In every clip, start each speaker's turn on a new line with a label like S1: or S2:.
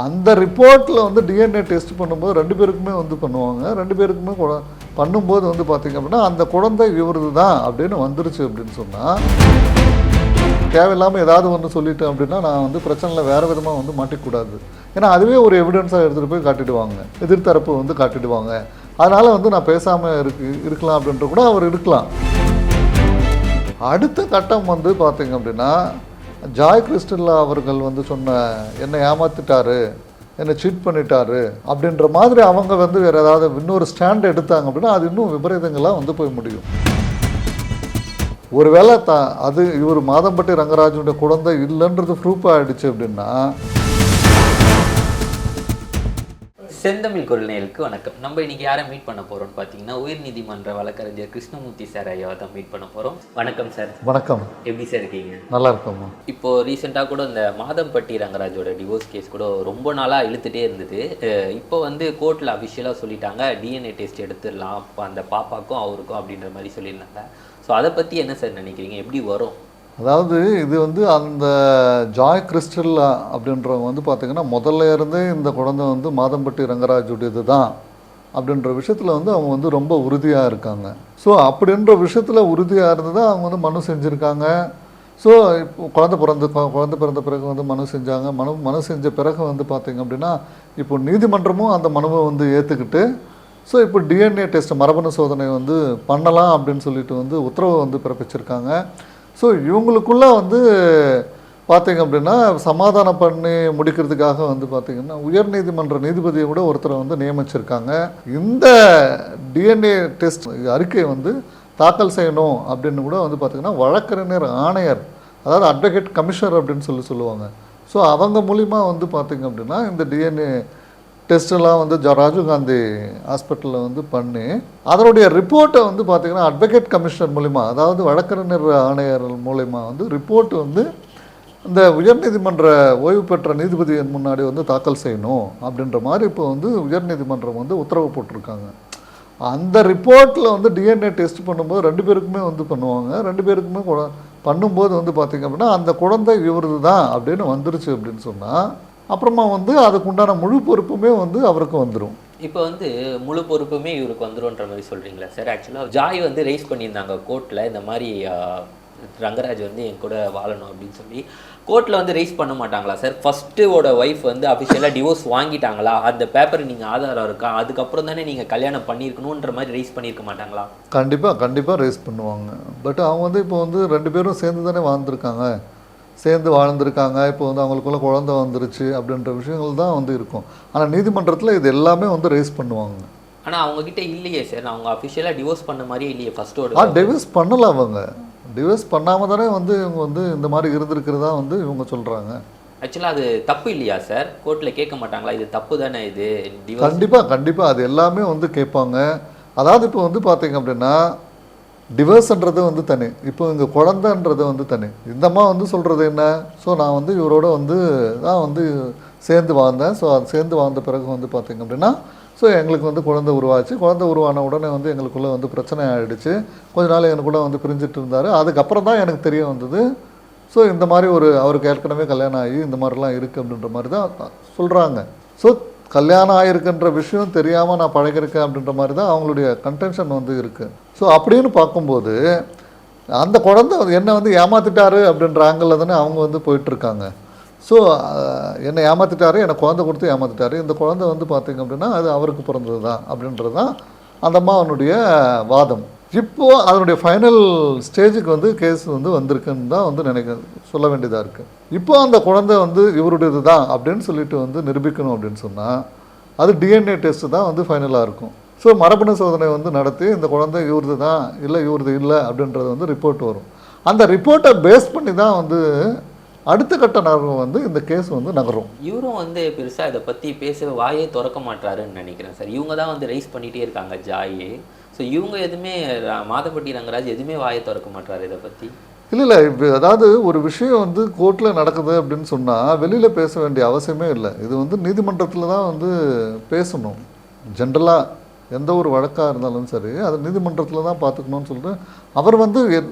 S1: அந்த ரிப்போர்ட்டில் வந்து டிஎன்ஏ டெஸ்ட் பண்ணும்போது 2 பேருக்குமே வந்து பண்ணுவாங்க. 2 பேருக்குமே பண்ணும்போது வந்து பார்த்திங்க அப்படின்னா அந்த குழந்தை இவரது தான் அப்படின்னு வந்துருச்சு அப்படின்னு சொன்னால், தேவையில்லாமல் ஏதாவது ஒன்று சொல்லிட்டேன் அப்படின்னா நான் வந்து பிரச்சனையில் வேறு விதமாக வந்து மாட்டிக்கூடாது. ஏன்னா அதுவே ஒரு எவிடன்ஸாக எடுத்துகிட்டு போய் காட்டிடுவாங்க, எதிர்த்தரப்பு வந்து காட்டிடுவாங்க. அதனால் வந்து நான் பேசாமல் இருக்கலாம் அப்படின்ற கூட அவர் இருக்கலாம். அடுத்த கட்டம் வந்து பார்த்திங்க அப்படின்னா, ஜாய் கிறிஸ்டல்லா அவர்கள் வந்து சொன்ன என்னை ஏமாற்றிட்டாரு, என்னை சீட் பண்ணிட்டாரு அப்படின்ற மாதிரி அவங்க வந்து வேறு ஏதாவது இன்னொரு ஸ்டாண்ட் எடுத்தாங்க அப்படின்னா அது இன்னும் விபரீதங்களாக வந்து போய் முடியும். ஒருவேளை அது இவர் மாதம்பட்டி ரங்கராஜனுடைய குழந்தை இல்லைன்றது ப்ரூஃப் ஆகிடுச்சு அப்படின்னா.
S2: செந்தமிழ் குரல்நேயர்களுக்கு வணக்கம். நம்ம இன்னைக்கு யாரை மீட் பண்ண போறோம்னு பார்த்தீங்கன்னா, உயர்நீதிமன்ற வழக்கறிஞர் கிருஷ்ணமூர்த்தி சார் ஐயாவை தான் மீட் பண்ண போறோம். வணக்கம் சார்.
S1: வணக்கம்.
S2: எப்படி சார் இருக்கீங்க?
S1: நல்லா இருக்கோம்மா.
S2: இப்போ ரீசெண்டாக கூட இந்த மாதம்பட்டி ரங்கராஜோட டிவோர்ஸ் கேஸ் கூட ரொம்ப நாளாக இழுத்துட்டே இருந்தது. இப்போ வந்து கோர்ட்டில் அஃபிஷியலாக சொல்லிட்டாங்க, டிஎன்ஏ டெஸ்ட் எடுத்துடலாம் அந்த பாப்பாக்கும் அவருக்கும் அப்படின்ற மாதிரி சொல்லியிருந்தாங்க. ஸோ அதை பற்றி என்ன சார் நினைக்கிறீங்க? எப்படி வரும்?
S1: அதாவது இது வந்து அந்த ஜாய் கிறிஸ்டல்லா அப்படின்றவங்க வந்து பார்த்திங்கன்னா முதல்ல இருந்தே இந்த குழந்தை வந்து மாதம்பட்டி ரங்கராஜுடையது தான் அப்படின்ற விஷயத்தில் வந்து அவங்க வந்து ரொம்ப உறுதியாக இருக்காங்க. ஸோ அப்படின்ற விஷயத்தில் உறுதியாக இருந்து தான் அவங்க வந்து மனு செஞ்சுருக்காங்க. ஸோ இப்போ குழந்தை பிறந்த பிறகு வந்து மனு செஞ்சாங்க. மனு செஞ்ச பிறகு வந்து பார்த்திங்க அப்படின்னா இப்போ நீதிமன்றமும் அந்த மனுவை வந்து ஏற்றுக்கிட்டு, ஸோ இப்போ டிஎன்ஏ டெஸ்ட் மரபணு சோதனை வந்து பண்ணலாம் அப்படின்னு சொல்லிட்டு வந்து உத்தரவு வந்து பிறப்பிச்சிருக்காங்க. ஸோ இவங்களுக்குள்ளே வந்து பார்த்திங்க அப்படின்னா சமாதானம் பண்ணி முடிக்கிறதுக்காக வந்து பார்த்திங்கன்னா உயர்நீதிமன்ற நீதிபதியை கூட ஒருத்தரை வந்து நியமிச்சிருக்காங்க. இந்த டிஎன்ஏ டெஸ்ட் அறிக்கை வந்து தாக்கல் செய்யணும் அப்படின்னு கூட வந்து பார்த்திங்கன்னா வழக்கறிஞர் ஆணையர், அதாவது அட்வொகேட் கமிஷனர் அப்படின்னு சொல்லுவாங்க. ஸோ அவங்க மூலிமா வந்து பார்த்திங்க அப்படின்னா இந்த டிஎன்ஏ டெஸ்ட்டெல்லாம் வந்து ராஜீவ்காந்தி ஹாஸ்பிட்டலில் வந்து பண்ணி அதனுடைய ரிப்போர்ட்டை வந்து பார்த்திங்கன்னா அட்வொகேட் கமிஷனர் மூலிமா, அதாவது வழக்கறிஞர் ஆணையர் மூலிமா வந்து ரிப்போர்ட் வந்து இந்த உயர்நீதிமன்ற ஓய்வு பெற்ற நீதிபதியின் முன்னாடி வந்து தாக்கல் செய்யணும் அப்படின்ற மாதிரி இப்போ வந்து உயர்நீதிமன்றம் வந்து உத்தரவு போட்டிருக்காங்க. அந்த ரிப்போர்ட்டில் வந்து டிஎன்ஏ டெஸ்ட் பண்ணும்போது 2 பேருக்குமே வந்து பண்ணுவாங்க. 2 பேருக்குமே பண்ணும்போது வந்து பார்த்திங்க அப்படின்னா அந்த குழந்தை இவரது தான் அப்படின்னு வந்துருச்சு அப்படின்னு சொன்னால் அப்புறமா வந்து அதுக்குண்டான முழு பொறுப்புமே வந்து அவருக்கு வந்துடும்.
S2: இப்போ வந்து முழு பொறுப்புமே இவருக்கு வந்துடும்ன்ற மாதிரி சொல்கிறீங்களா சார்? ஆக்சுவலாக ஜாய் வந்து ரைஸ் பண்ணியிருந்தாங்க கோர்ட்டில், இந்த மாதிரி ரங்கராஜ் வந்து என் கூட வாழணும் அப்படின்னு சொல்லி. கோர்ட்டில் வந்து ரைஸ் பண்ண மாட்டாங்களா சார்? ஃபஸ்ட்டோட ஒய்ஃப் வந்து அஃபிஷியலாக டிவோர்ஸ் வாங்கிட்டாங்களா, அந்த பேப்பர் நீங்கள் ஆதாரம் இருக்கா, அதுக்கப்புறம் தானே நீங்கள் கல்யாணம் பண்ணியிருக்கணுன்ற மாதிரி ரைஸ் பண்ணியிருக்க மாட்டாங்களா?
S1: கண்டிப்பாக ரைஸ் பண்ணுவாங்க. பட் அவங்க வந்து இப்போ வந்து 2 பேரும் சேர்ந்து தானே வாழ்ந்துருக்காங்க. இப்போ வந்து அவங்களுக்குள்ள குழந்தை வந்துருச்சு அப்படின்ற விஷயங்கள் தான் வந்து இருக்கும். ஆனால் நீதிமன்றத்தில் இது எல்லாமே வந்து ரைஸ் பண்ணுவாங்க.
S2: ஆனால் அவங்கக்கிட்ட இல்லையே சார், அவங்க அஃபிஷியலாக டிவோர்ஸ் பண்ண மாதிரியே இல்லையே ஃபஸ்ட்டோட.
S1: டிவோர்ஸ் பண்ணலை. அவங்க டிவோர்ஸ் பண்ணாமல் தானே வந்து இவங்க வந்து இந்த மாதிரி இருந்திருக்கிறதா வந்து இவங்க சொல்கிறாங்க.
S2: ஆக்சுவலாக அது தப்பு இல்லையா சார்? கோர்ட்டில் கேட்க மாட்டாங்களா, இது தப்பு தானே இது?
S1: கண்டிப்பாக அது எல்லாமே வந்து கேட்பாங்க. அதாவது இப்போ வந்து பார்த்தீங்க அப்படின்னா டிவோர்ஸ்ன்றது வந்து தனி, இப்போ இங்கே குழந்தைன்றது வந்து தனி. இந்தம்மா வந்து சொல்கிறது என்ன, ஸோ நான் வந்து இவரோட வந்து தான் வந்து சேர்ந்து வாழ்ந்தேன். ஸோ அது சேர்ந்து வாழ்ந்த பிறகு வந்து பார்த்திங்க அப்படின்னா ஸோ எங்களுக்கு வந்து குழந்தை உருவாச்சு. குழந்தை உருவான உடனே வந்து எங்களுக்குள்ளே வந்து பிரச்சனை ஆகிடுச்சு. கொஞ்ச நாள் எனக்குள்ளே வந்து பிரிஞ்சுட்டு இருந்தார். அதுக்கப்புறம் தான் எனக்கு தெரிய வந்தது, ஸோ இந்த மாதிரி அவருக்கு ஏற்கனவே கல்யாணம் ஆகி இந்த மாதிரிலாம் இருக்குது அப்படின்ற மாதிரி தான் சொல்கிறாங்க. ஸோ கல்யாணம் ஆகிருக்குன்ற விஷயம் தெரியாமல் நான் பழகிருக்கேன் அப்படின்ற மாதிரி தான் அவங்களுடைய கன்டென்ஷன் வந்து இருக்குது. ஸோ அப்படின்னு பார்க்கும்போது அந்த குழந்தை என்னை வந்து ஏமாற்றிட்டாரு அப்படின்ற ஆங்கிளில் தானே அவங்க வந்து போயிட்டுருக்காங்க. ஸோ என்னை ஏமாற்றிட்டாரு, என்னை குழந்தை கொடுத்து ஏமாற்றிட்டாரு, இந்த குழந்தை வந்து பார்த்திங்க அப்படின்னா அது அவருக்கு பிறந்தது தான் அப்படின்றது தான் அந்த அம்மாவனுடைய வாதம். இப்போது அதனுடைய ஃபைனல் ஸ்டேஜுக்கு வந்து கேஸ் வந்து வந்திருக்குன்னு தான் வந்து சொல்ல வேண்டியதாக இருக்குது. இப்போ அந்த குழந்தை வந்து இவருடையது தான் அப்படின்னு சொல்லிட்டு வந்து நிரூபிக்கணும் அப்படின்னு சொன்னால் அது டிஎன்ஏ டெஸ்ட்டு தான் வந்து ஃபைனலாக இருக்கும். ஸோ மரபணு சோதனை வந்து நடத்தி இந்த குழந்தை இவரது தான் இவரது இல்லை அப்படின்றது வந்து ரிப்போர்ட் வரும். அந்த ரிப்போர்ட்டை பேஸ் பண்ணி தான் வந்து அடுத்த கட்ட நகரம் வந்து இந்த கேஸ் வந்து நகரும்.
S2: இவரும் வந்து பெருசாக இதை பற்றி பேச வாயே திறக்க மாட்டாருன்னு நினைக்கிறேன் சார். இவங்க தான் வந்து ரைஸ் பண்ணிகிட்டே இருக்காங்க ஜாயே. ஸோ இவங்க எதுவுமே மாதம்பட்டி ரங்கராஜ் எதுவுமே வாயை திறக்க மாட்டார் இதை பற்றி.
S1: இல்லை அதாவது ஒரு விஷயம் வந்து கோர்ட்டில் நடக்குது அப்படின்னு சொன்னால் வெளியில் பேச வேண்டிய அவசியமே இல்லை. இது வந்து நீதிமன்றத்தில் தான் வந்து பேசணும். ஜென்ரலாக எந்த ஒரு வழக்காக இருந்தாலும் சரி அது நீதிமன்றத்தில் தான் பார்த்துக்கணும்னு சொல்லிட்டு அவர் வந்து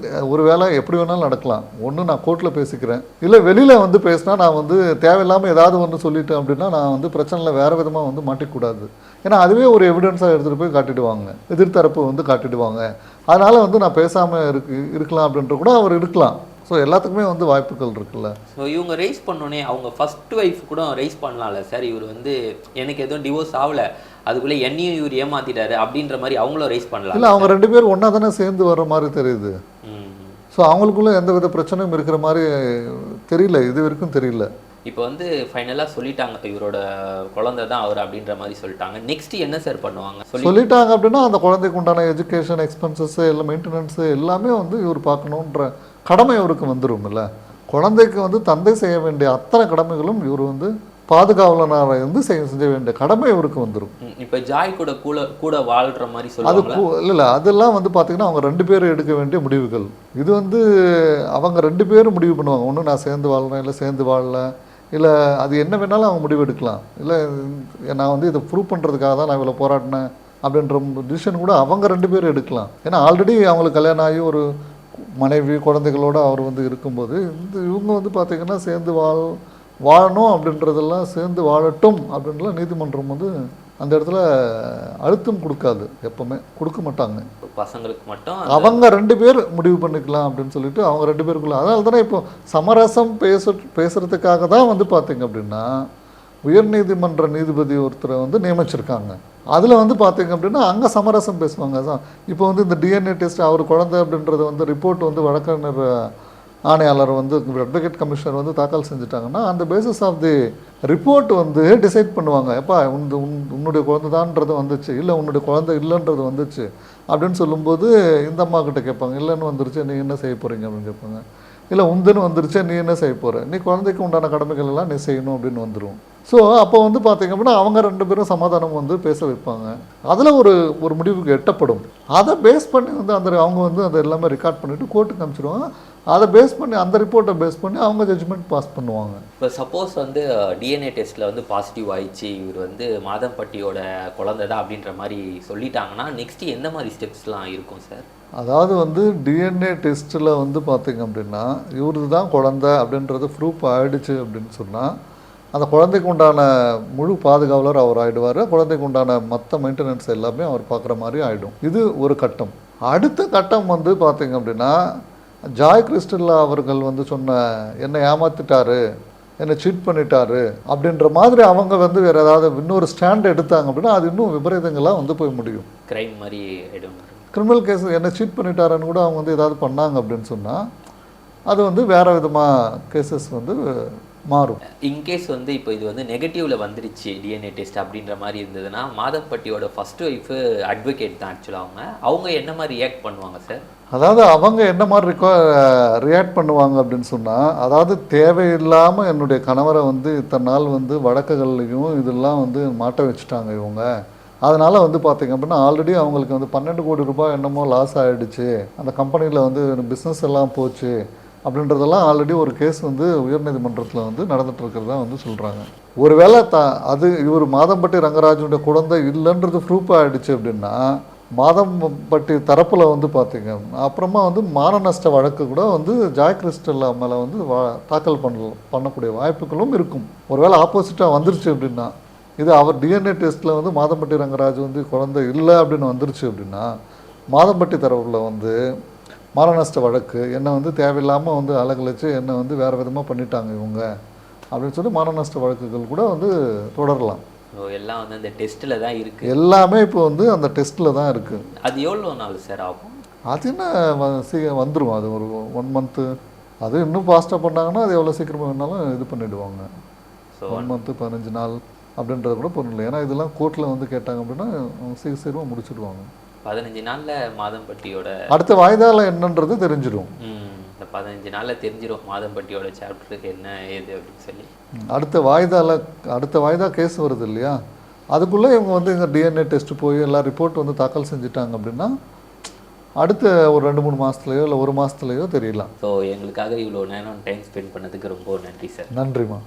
S1: ஒரு வேளை எப்படி வேணாலும் நடக்கலாம். ஒன்று நான் கோர்ட்டில் பேசிக்கிறேன், இல்லை வெளியில் வந்து பேசினா நான் வந்து தேவையில்லாமல் ஏதாவது ஒன்று சொல்லிட்டேன் அப்படின்னா நான் வந்து பிரச்சனையில் வேறு விதமாக வந்து மாட்டிக்கூடாது. ஏன்னா அதுவே ஒரு எவிடன்ஸாக எடுத்துகிட்டு போய் காட்டிடுவாங்க, எதிர்த்தரப்பு வந்து காட்டிடுவாங்க. அதனால் வந்து நான் பேசாமல் இருக்கலாம் அப்படின்ற கூட அவர் இருக்கலாம். ஸோ எல்லாத்துக்குமே வந்து வாய்ப்புகள் இருக்குல்ல.
S2: ஸோ இவங்க ரைஸ் பண்ணோன்னே அவங்க ஃபர்ஸ்ட் ஒய்ஃப் கூட ரைஸ் பண்ணலாம்ல சார், இவர் வந்து எனக்கு எதுவும் டிவோர்ஸ் ஆகலை, அதுக்குள்ளே என்னையும் இவர் ஏமாத்திட்டாரு அப்படின்ற மாதிரி அவங்களும் ரைஸ் பண்ணலாம்.
S1: இல்லை, அவங்க 2 பேரும் ஒன்றா தானே சேர்ந்து வர்ற மாதிரி தெரியுது. ஸோ அவங்களுக்குள்ள எந்த வித பிரச்சனையும் இருக்கிற மாதிரி தெரியல, இது வரைக்கும் தெரியல.
S2: இப்போ வந்து ஃபைனலாக சொல்லிட்டாங்க இவரோட குழந்தை தான் அவர் அப்படின்ற மாதிரி சொல்லிட்டாங்க. நெக்ஸ்ட் என்ன சார் பண்ணுவாங்க?
S1: சொல்லிட்டாங்க அப்படின்னா அந்த குழந்தைக்கு உண்டான எஜுகேஷன் எக்ஸ்பென்சஸ் எல்லாம் மெயின்டெனன்ஸு எல்லாமே வந்து இவர் பார்க்கணுன்ற கடமை இவருக்கு வந்துடும் இல்லை. குழந்தைக்கு வந்து தந்தை செய்ய வேண்டிய அத்தனை கடமைகளும் இவர் வந்து பாதுகாவலனாக இருந்து செய்ய வேண்டிய கடமை இவருக்கு வந்துடும்.
S2: இப்போ ஜாய் கூட கூட வாழ்கிற மாதிரி
S1: அது
S2: சொல்லுவாங்க.
S1: இல்லை, அதெல்லாம் வந்து பார்த்தீங்கன்னா அவங்க 2 பேரும் எடுக்க வேண்டிய முடிவுகள். இது வந்து அவங்க 2 பேரும் முடிவு பண்ணுவாங்க. ஒன்று நான் சேர்ந்து வாழ்கிறேன், இல்லை சேர்ந்து வாழல, இல்லை அது என்ன வேணாலும் அவங்க முடிவு எடுக்கலாம். இல்லை நான் வந்து இதை ப்ரூவ் பண்ணுறதுக்காக தான் நான் இவ்வளோ போராடினேன் அப்படின்ற டிசிஷன் கூட அவங்க 2 பேரும் எடுக்கலாம். ஏன்னா ஆல்ரெடி அவங்களுக்கு கல்யாணம் ஆகி ஒரு மனைவி குழந்தைகளோடு அவர் வந்து இருக்கும்போது இவங்க வந்து பார்த்திங்கன்னா சேர்ந்து வாழணும் அப்படின்றதெல்லாம் சேர்ந்து வாழட்டும் அப்படின்றலாம் நீதிமன்றம் வந்து அந்த இடத்துல அழுத்தம் கொடுக்காது, எப்பவுமே கொடுக்க மாட்டாங்க.
S2: பசங்களுக்கு மட்டும்
S1: அவங்க 2 பேர் முடிவு பண்ணிக்கலாம் அப்படின்னு சொல்லிட்டு அவங்க 2 பேருக்குள்ள. அதனால தானே இப்போ சமரசம் பேசுறதுக்காக தான் வந்து பார்த்தீங்க அப்படின்னா உயர்நீதிமன்ற நீதிபதி ஒருத்தரை வந்து நியமிச்சிருக்காங்க. அதில் வந்து பார்த்தீங்க அப்படின்னா அங்கே சமரசம் பேசுவாங்க. இப்போ வந்து இந்த டிஎன்ஏ டெஸ்ட் அவர் குழந்தை அப்படின்றது வந்து ரிப்போர்ட் வந்து வழக்கறிஞர் ஆணையாளர் வந்து அட்வொகேட் கமிஷனர் வந்து தாக்கல் செஞ்சுட்டாங்கன்னா அந்த பேசிஸ் ஆஃப் தி ரிப்போர்ட் வந்து டிசைட் பண்ணுவாங்க. எப்பா உன்னுடைய குழந்தை தான்ன்றது வந்துச்சு, இல்லை உன்னுடைய குழந்தை இல்லைன்றது வந்துச்சு அப்படின்னு சொல்லும்போது இந்த அம்மா கிட்ட கேட்பாங்க, இல்லைன்னு வந்துருச்சு நீ என்ன செய்ய போகிறீங்க அப்படின்னு கேட்பாங்க. இல்லை உந்துன்னு வந்துருச்சு நீ என்ன செய்ய போகிற, நீ குழந்தைக்கு உண்டான கடமைகள் எல்லாம் நீ செய்யணும் அப்படின்னு வந்துடும். ஸோ அப்போ வந்து பார்த்திங்க அப்படின்னா அவங்க 2 பேரும் சமாதானம் வந்து பேச வைப்பாங்க. அதில் ஒரு முடிவுக்கு எட்டப்படும். அதை பேஸ் பண்ணி வந்து அவங்க வந்து அதை எல்லாமே ரெக்கார்ட் பண்ணிவிட்டு கோர்ட்டுக்கு அனுப்பிச்சிடுவாங்க. அதை பேஸ் பண்ணி அந்த ரிப்போர்ட்டை பேஸ் பண்ணி அவங்க ஜட்ஜ்மெண்ட் பாஸ் பண்ணுவாங்க.
S2: இப்போ சப்போஸ் வந்து டிஎன்ஏ டெஸ்ட்டில் வந்து பாசிட்டிவ் ஆயிடுச்சு, இவர் வந்து மாதம்பட்டியோட குழந்தை தான் அப்படின்ற மாதிரி சொல்லிட்டாங்கன்னா நெக்ஸ்ட்டு எந்த மாதிரி ஸ்டெப்ஸ்லாம் இருக்கும் சார்?
S1: அதாவது வந்து டிஎன்ஏ டெஸ்ட்டில் வந்து பார்த்திங்க அப்படின்னா இவரது தான் குழந்தை அப்படின்றது ப்ரூஃப் ஆகிடுச்சு அப்படின்னு சொன்னால் அந்த குழந்தைக்கு உண்டான முழு பாதுகாவலர் அவர் ஆகிடுவார். குழந்தைக்கு உண்டான மற்ற மெயின்டெனன்ஸ் எல்லாமே அவர் பார்க்குற மாதிரி ஆகிடும். இது ஒரு கட்டம். அடுத்த கட்டம் வந்து பார்த்திங்க அப்படின்னா ஜாய் கிறிஸ்டல்லா அவர்கள் வந்து சொன்ன என்னை ஏமாற்றிட்டாரு, என்னை சீட் பண்ணிட்டாரு அப்படின்ற மாதிரி அவங்க வந்து வேறு ஏதாவது இன்னொரு ஸ்டாண்ட் எடுத்தாங்க அப்படின்னா அது இன்னும் விபரீதங்களாக வந்து போய் முடியும்.
S2: கிரைம் மாதிரி ஆகிடும்.
S1: கிரிமினல் கேஸ் என்னை சீட் பண்ணிட்டாருன்னு கூட அவங்க வந்து ஏதாவது பண்ணாங்க அப்படின்னு சொன்னால் அது வந்து வேறு விதமாக கேசஸ் வந்து மாறும்.
S2: இன்கேஸ் வந்து இப்போ இது வந்து நெகட்டிவ்ல வந்துருச்சு டிஎன்ஏ டெஸ்ட் அப்படின்ற மாதிரி இருந்ததுன்னா மாதம்பட்டியோட ஃபர்ஸ்ட் ஒய்ஃபு அட்வொகேட் தான் ஆக்சுவலாக அவங்க என்ன மாதிரி ரியாக்ட் பண்ணுவாங்க சார்?
S1: அதாவது அவங்க என்ன மாதிரி ரியாக்ட் பண்ணுவாங்க அப்படின்னு சொன்னால், அதாவது தேவையில்லாமல் என்னுடைய கணவரை வந்து இத்தனை நாள் வந்து வழக்குகள்லையும் இதெல்லாம் வந்து மாட்ட வச்சுட்டாங்க இவங்க. அதனால் வந்து பார்த்திங்க அப்படின்னா ஆல்ரெடி அவங்களுக்கு வந்து 12 கோடி ரூபாய் என்னமோ லாஸ் ஆகிடுச்சு, அந்த கம்பெனியில் வந்து பிஸ்னஸ் எல்லாம் போச்சு அப்படின்றதெல்லாம் ஆல்ரெடி ஒரு கேஸ் வந்து உயர்நீதிமன்றத்தில் வந்து நடந்துட்டு இருக்கிறதா வந்து சொல்கிறாங்க. ஒருவேளை அது இவர் மாதம்பட்டி ரங்கராஜனுடைய குழந்தை இல்லைன்றது ப்ரூஃப் ஆகிடுச்சு அப்படின்னா மாதம்பட்டி தரப்பில் வந்து பார்த்திங்க அப்புறமா வந்து மான நஷ்ட வழக்கு கூட வந்து ஜாய் கிறிஸ்டல்லா மேலே வந்து தாக்கல் பண்ணக்கூடிய வாய்ப்புகளும் இருக்கும். ஒருவேளை ஆப்போசிட்டாக வந்துருச்சு அப்படின்னா இது அவர் டிஎன்ஏ டெஸ்ட்டில் வந்து மாதம்பட்டி ரங்கராஜ் வந்து குழந்தை இல்லை அப்படின்னு வந்துருச்சு அப்படின்னா மாதம்பட்டி தரப்பில் வந்து மான நஷ்ட வழக்கு என்னை வந்து தேவையில்லாமல் வந்து அலகழிச்சு என்னை வந்து வேறு விதமாக பண்ணிட்டாங்க இவங்க அப்படின்னு சொல்லி மான நஷ்ட வழக்குகள் கூட வந்து தொடரலாம்.
S2: எல்லாம் வந்து அந்த டெஸ்ட்டில் தான் இருக்குது.
S1: எல்லாமே இப்போ வந்து அந்த டெஸ்ட்டில் தான் இருக்குது.
S2: அது எவ்வளோ நாள் சார் ஆகும்?
S1: அது என்ன வந்துடும், அது ஒரு 1 மந்த்து. அது இன்னும் ஃபாஸ்ட்டாக பண்ணாங்கன்னா அது எவ்வளோ சீக்கிரமாக வேணாலும் இது பண்ணிவிடுவாங்க. ஸோ 1 மந்த்து 15 நாள் அப்படின்றது கூட பொருள். ஏன்னா இதெல்லாம் கோர்ட்டில் வந்து கேட்டாங்க அப்படின்னா சீக்கிரமாக முடிச்சுடுவாங்க.
S2: 15 நாளில் மாதம்பட்டியோட
S1: அடுத்த வாய்தாவில் என்னன்றது தெரிஞ்சிடும்.
S2: இந்த 15 நாளில் தெரிஞ்சிடும் மாதம்பட்டியோட சாப்டருக்கு என்ன ஏது அப்படின்னு சொல்லி. அடுத்த வாய்தா கேஸ் வருது இல்லையா, அதுக்குள்ளே இவங்க வந்து இங்கே டிஎன்ஏ டெஸ்ட்டு போய் எல்லா ரிப்போர்ட் வந்து தாக்கல் செஞ்சுட்டாங்க அப்படின்னா அடுத்த ஒரு 2-3 மாதத்துலையோ இல்லை 1 மாதத்துலையோ தெரியலாம். ஸோ எங்களுக்காக இவ்வளோ நேரம் டைம் ஸ்பெண்ட் பண்ணதுக்கு ரொம்ப நன்றி சார்.
S1: நன்றிம்மா.